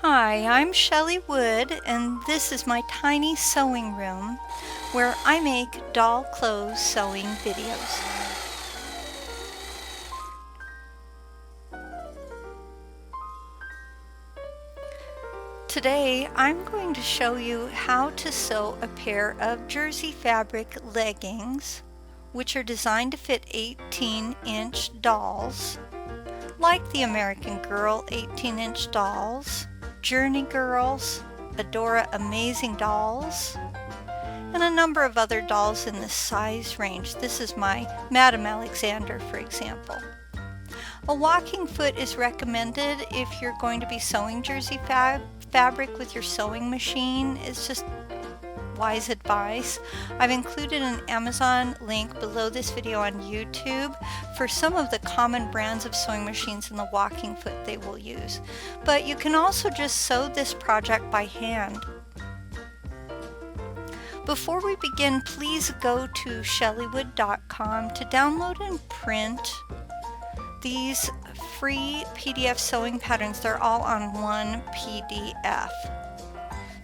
Hi, I'm Shelley Wood, and this is my tiny sewing room where I make doll clothes sewing videos. Today I'm going to show you how to sew a pair of jersey fabric leggings, which are designed to fit 18-inch dolls, like the American Girl 18-inch dolls, Journey Girls, Adora Amazing Dolls, and a number of other dolls in this size range. This is my Madame Alexander, for example. A walking foot is recommended if you're going to be sewing jersey fabric with your sewing machine. It's just wise advice. I've included an Amazon link below this video on YouTube for some of the common brands of sewing machines and the walking foot they will use. But you can also just sew this project by hand. Before we begin, please go to shelleywood.com to download and print these free PDF sewing patterns. They're all on one PDF.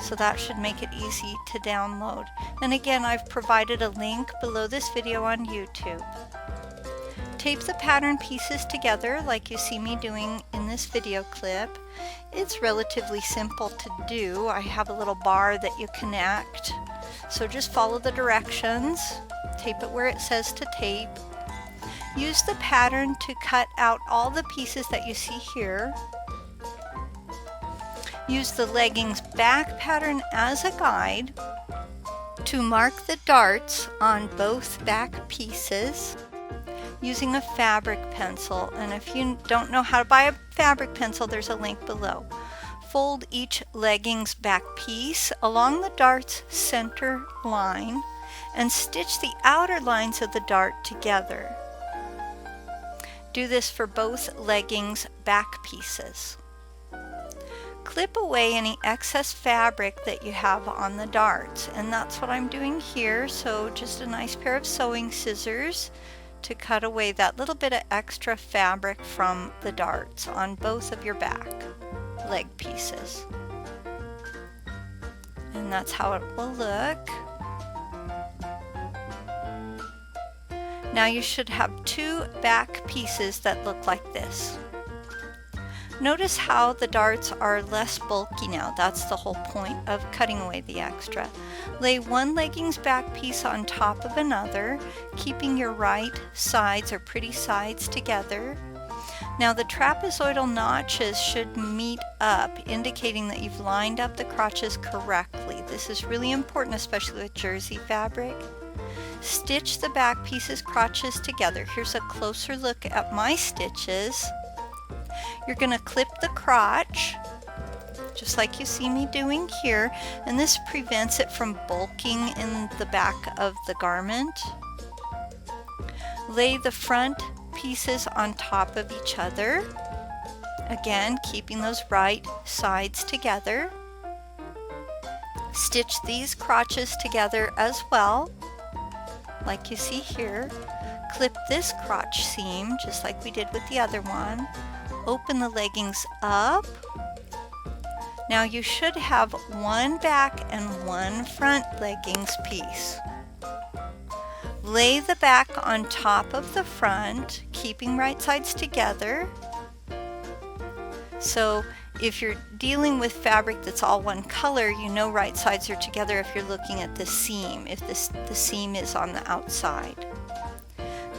So that should make it easy to download. And again, I've provided a link below this video on YouTube. Tape the pattern pieces together like you see me doing in this video clip. It's relatively simple to do. I have a little bar that you connect. So just follow the directions. Tape it where it says to tape. Use the pattern to cut out all the pieces that you see here. Use the leggings back pattern as a guide to mark the darts on both back pieces using a fabric pencil. And if you don't know how to buy a fabric pencil, there's a link below. Fold each leggings back piece along the dart's center line and stitch the outer lines of the dart together. Do this for both leggings back pieces. Clip away any excess fabric that you have on the darts, and that's what I'm doing here. So just a nice pair of sewing scissors to cut away that little bit of extra fabric from the darts on both of your back leg pieces. And that's how it will look. Now you should have two back pieces that look like this. Notice how the darts are less bulky now. That's the whole point of cutting away the extra. Lay one leggings back piece on top of another, keeping your right sides or pretty sides together. Now the trapezoidal notches should meet up, indicating that you've lined up the crotches correctly. This is really important, especially with jersey fabric. Stitch the back pieces' crotches together. Here's a closer look at my stitches. You're going to clip the crotch, just like you see me doing here, and this prevents it from bulking in the back of the garment. Lay the front pieces on top of each other, again keeping those right sides together. Stitch these crotches together as well, like you see here. Clip this crotch seam just like we did with the other one. Open the leggings up. Now you should have one back and one front leggings piece. Lay the back on top of the front, keeping right sides together. So if you're dealing with fabric that's all one color, you know right sides are together if you're looking at the seam, if the seam is on the outside.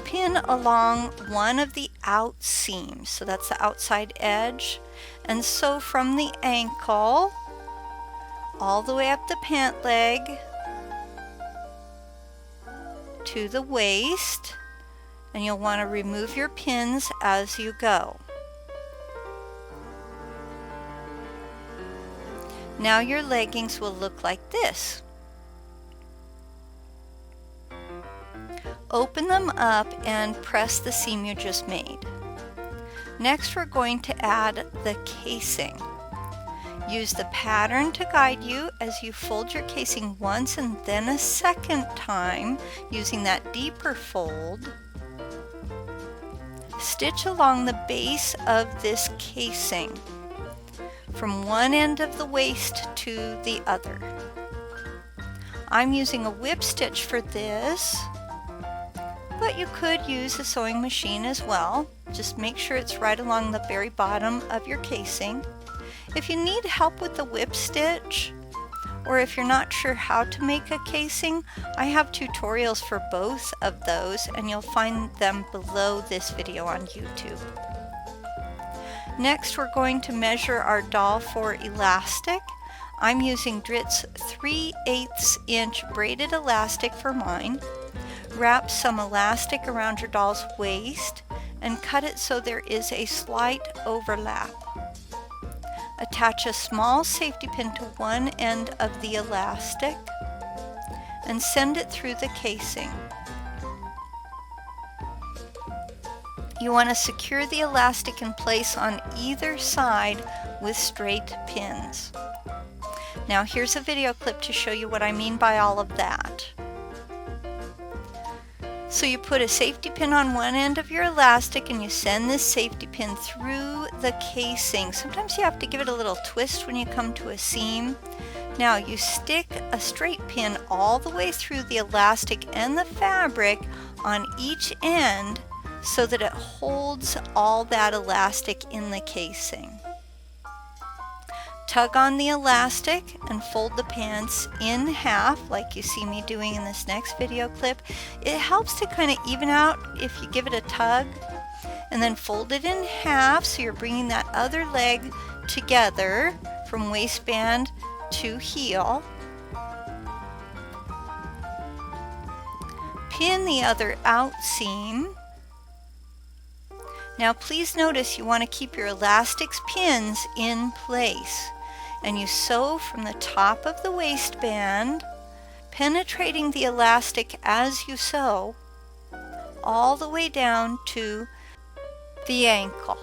Pin along one of the out seams, so that's the outside edge, and sew from the ankle all the way up the pant leg to the waist, and you'll want to remove your pins as you go. Now your leggings will look like this. Open them up and press the seam you just made. Next, we're going to add the casing. Use the pattern to guide you as you fold your casing once and then a second time using that deeper fold. Stitch along the base of this casing. from one end of the waist to the other. I'm using a whip stitch for this, but you could use a sewing machine as well. Just make sure it's right along the very bottom of your casing. If you need help with the whip stitch, or if you're not sure how to make a casing, I have tutorials for both of those, and you'll find them below this video on YouTube. Next, we're going to measure our doll for elastic. I'm using Drit's 3/8 inch braided elastic for mine. Wrap some elastic around your doll's waist and cut it so there is a slight overlap. Attach a small safety pin to one end of the elastic and send it through the casing. You want to secure the elastic in place on either side with straight pins. Now here's a video clip to show you what I mean by all of that. So you put a safety pin on one end of your elastic and you send this safety pin through the casing. Sometimes you have to give it a little twist when you come to a seam. Now you stick a straight pin all the way through the elastic and the fabric on each end so that it holds all that elastic in the casing. Tug on the elastic and fold the pants in half like you see me doing in this next video clip. It helps to kind of even out if you give it a tug, and then fold it in half so you're bringing that other leg together from waistband to heel. Pin the other out seam. Now please notice you want to keep your elastic's pins in place, and you sew from the top of the waistband, penetrating the elastic as you sew, all the way down to the ankle.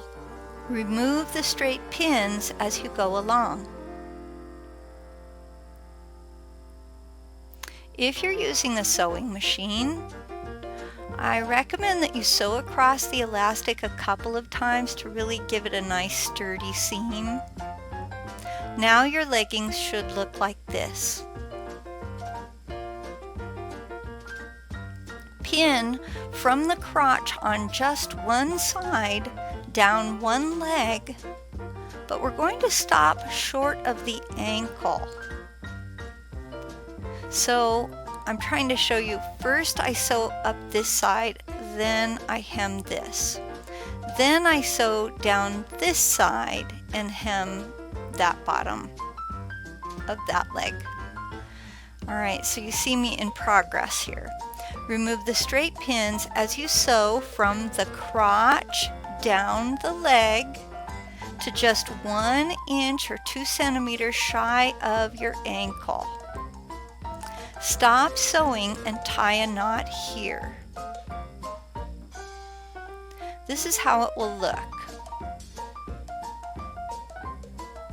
Remove the straight pins as you go along. If you're using a sewing machine, I recommend that you sew across the elastic a couple of times to really give it a nice sturdy seam. Now your leggings should look like this. Pin from the crotch on just one side down one leg, but we're going to stop short of the ankle. So I'm trying to show you, first I sew up this side, then I hem this. Then I sew down this side and hem that bottom of that leg. Alright, so you see me in progress here. Remove the straight pins as you sew from the crotch down the leg to just 1 inch or 2 centimeters shy of your ankle. Stop sewing and tie a knot here. This is how it will look,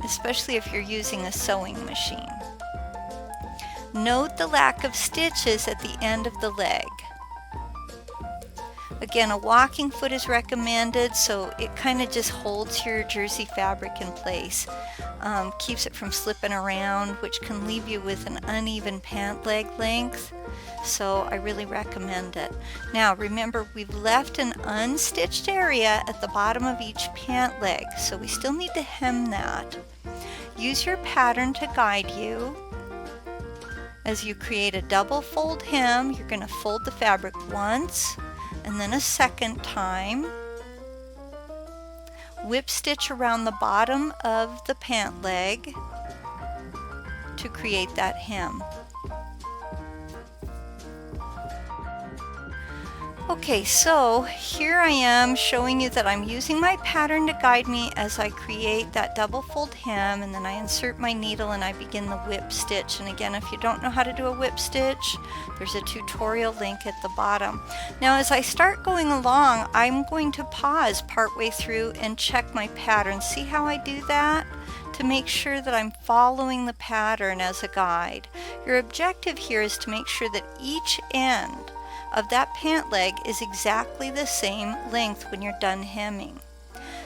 especially if you're using a sewing machine. Note the lack of stitches at the end of the leg. Again, a walking foot is recommended, so it kind of just holds your jersey fabric in place. Keeps it from slipping around, which can leave you with an uneven pant leg length. So I really recommend it. Now remember, we've left an unstitched area at the bottom of each pant leg, so we still need to hem that. Use your pattern to guide you. As you create a double fold hem, you're going to fold the fabric once and then a second time. Whip stitch around the bottom of the pant leg to create that hem. Okay, so here I am showing you that I'm using my pattern to guide me as I create that double fold hem, and then I insert my needle and I begin the whip stitch. And again, if you don't know how to do a whip stitch, there's a tutorial link at the bottom. Now as I start going along, I'm going to pause partway through and check my pattern. See how I do that? To make sure that I'm following the pattern as a guide. Your objective here is to make sure that each end of that pant leg is exactly the same length when you're done hemming.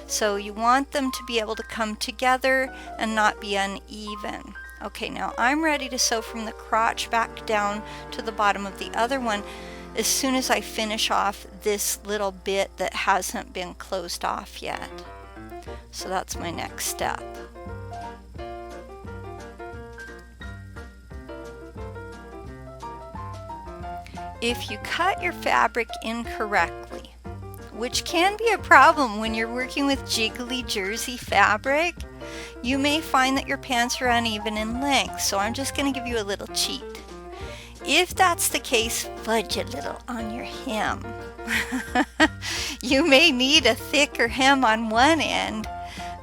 So you want them to be able to come together and not be uneven. Okay, now I'm ready to sew from the crotch back down to the bottom of the other one as soon as I finish off this little bit that hasn't been closed off yet. So that's my next step. If you cut your fabric incorrectly, which can be a problem when you're working with jiggly jersey fabric, you may find that your pants are uneven in length, so I'm just going to give you a little cheat. If that's the case, fudge a little on your hem. You may need a thicker hem on one end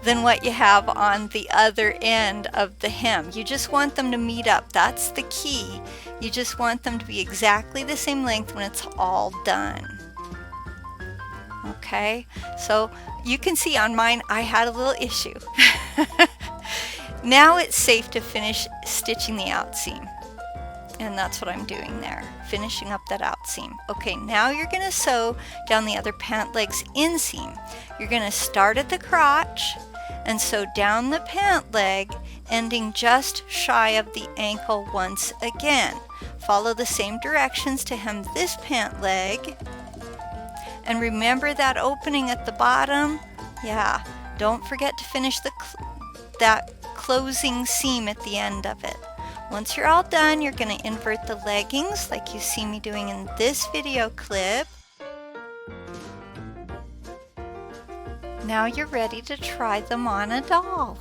than what you have on the other end of the hem. You just want them to meet up. That's the key. You just want them to be exactly the same length when it's all done. Okay, so you can see on mine I had a little issue. Now it's safe to finish stitching the outseam. And that's what I'm doing there, finishing up that outseam. Okay, now you're going to sew down the other pant leg's inseam. You're going to start at the crotch and sew down the pant leg, ending just shy of the ankle once again. Follow the same directions to hem this pant leg. And remember that opening at the bottom? Yeah, don't forget to finish that closing seam at the end of it. Once you're all done, you're going to invert the leggings like you see me doing in this video clip. Now you're ready to try them on a doll.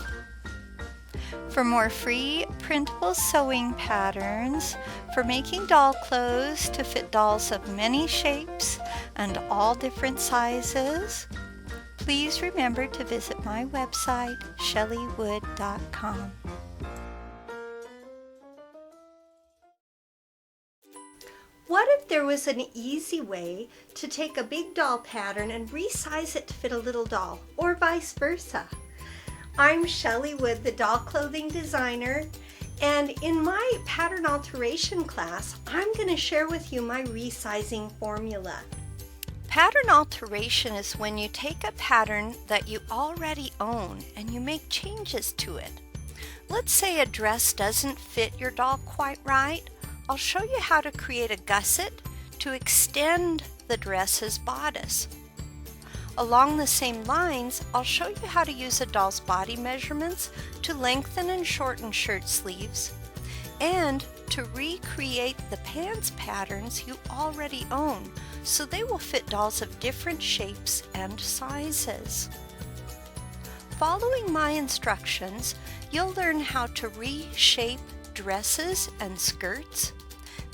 For more free printable sewing patterns for making doll clothes to fit dolls of many shapes and all different sizes, please remember to visit my website, shelleywood.com. What if there was an easy way to take a big doll pattern and resize it to fit a little doll, or vice versa? I'm Shelley Wood, the doll clothing designer, and in my pattern alteration class, I'm going to share with you my resizing formula. Pattern alteration is when you take a pattern that you already own and you make changes to it. Let's say a dress doesn't fit your doll quite right. I'll show you how to create a gusset to extend the dress's bodice. Along the same lines, I'll show you how to use a doll's body measurements to lengthen and shorten shirt sleeves, and to recreate the pants patterns you already own so they will fit dolls of different shapes and sizes. Following my instructions, you'll learn how to reshape dresses and skirts,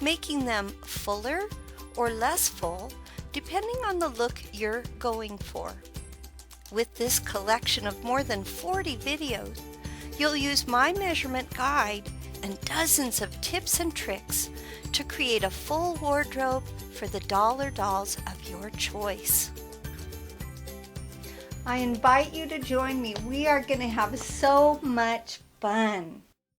making them fuller or less full depending on the look you're going for. With this collection of more than 40 videos, you'll use my measurement guide and dozens of tips and tricks to create a full wardrobe for the doll or dolls of your choice. I invite you to join me. We are going to have so much fun.